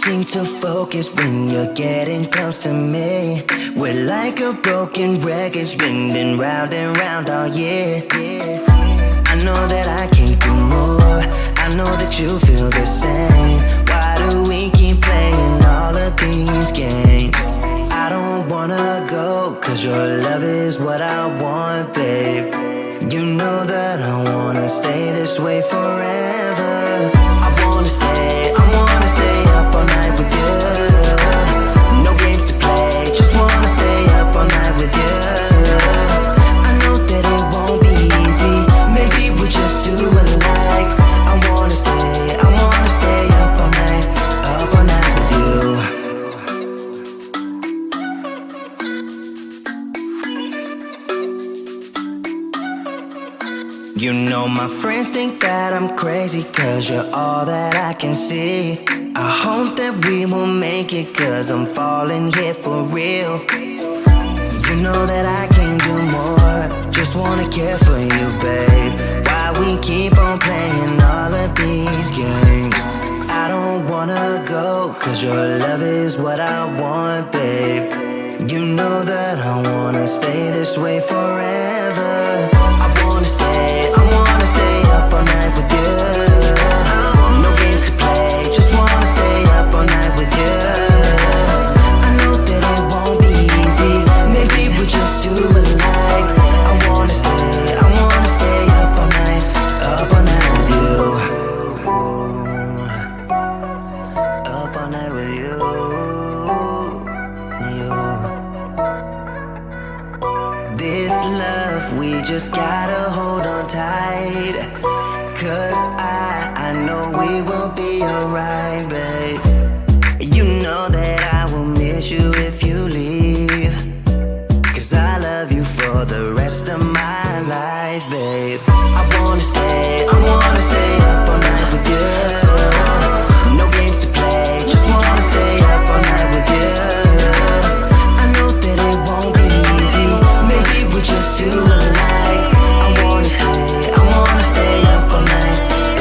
seem to focus when you're getting close to me. We're like a broken record spinning round and round all year. I know that I can't do more, I know that you feel the same. Why do we keep playing all of these games? I don't wanna go, cause your love is what I want, babe. You know that I wanna stay this way forever. I wanna stay up all night with you. No games to play, just wanna stay up all night with you. I know that it won't be easy, maybe we're just too alike. I wanna stay up all night with you. You know my friends think that I'm crazy, cause you're all that I can see. I hope that we will make it, cause I'm falling here for real. You know that I can't do more, just wanna care for you, babe. Why we keep on playing all of these games? I don't wanna go, cause your love is what I want, babe. You know that I wanna stay this way forever. I wanna stay up all night with you. No games to play, just wanna stay up all night with you. I know that it won't be easy, maybe we're just too alike. I wanna stay up all night with you. Up all night with you. This love, we just gotta hold on tight. Cause I know we will be alright, babe. You know that I will miss you if you leave. Cause I love you for the rest of my life, babe. I wanna stay up all night with you. No games to play, just wanna stay up all night with you. I know that it won't be easy, maybe we're just too alike. I wanna stay up all night with you.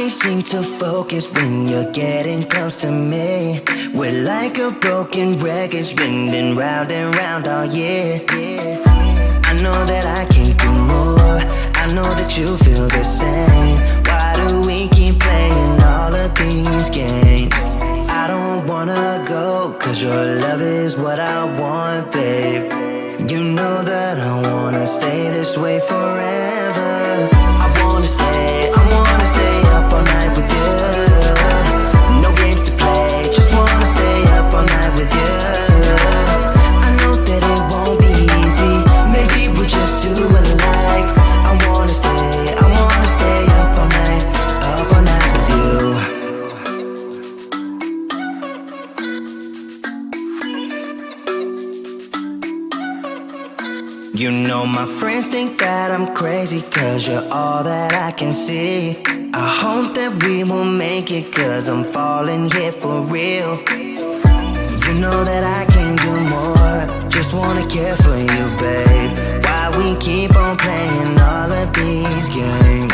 can't seem to focus when you're getting close to me. We're like a broken record spinning round and round all year. I know that I can't do more, I know that you feel the same. Why do we keep playing all of these games? I don't wanna go, cause your love is what I want, babe. You know that I wanna stay this way forever. I wanna stay up all night with you. No games to play, just wanna stay up all night with you. I know that it won't be easy, maybe we're just too alike. I wanna stay up all night with you. You know my friends think that I'm crazy, cause you're all that I can see. I hope that we will make it, cause I'm falling here for real. You know that I can't do more, just wanna care for you, babe. Why we keep on playing all of these games?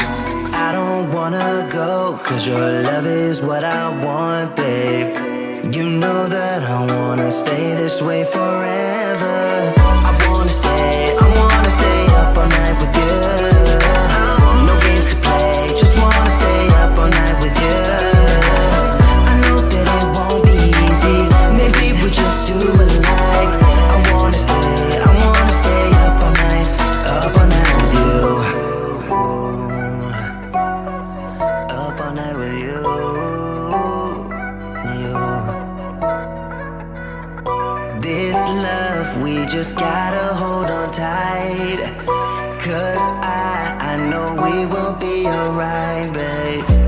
I don't wanna go, cause your love is what I want, babe. You know that I wanna stay this way forever. I wanna stay up all night with you. No games to play, just wanna stay up all night with you. I know that it won't be easy, maybe we're just too alike. I wanna stay up all night with you. Up all night with you. This love, we just gotta hold on tight. Cause I know we will be alright, babe.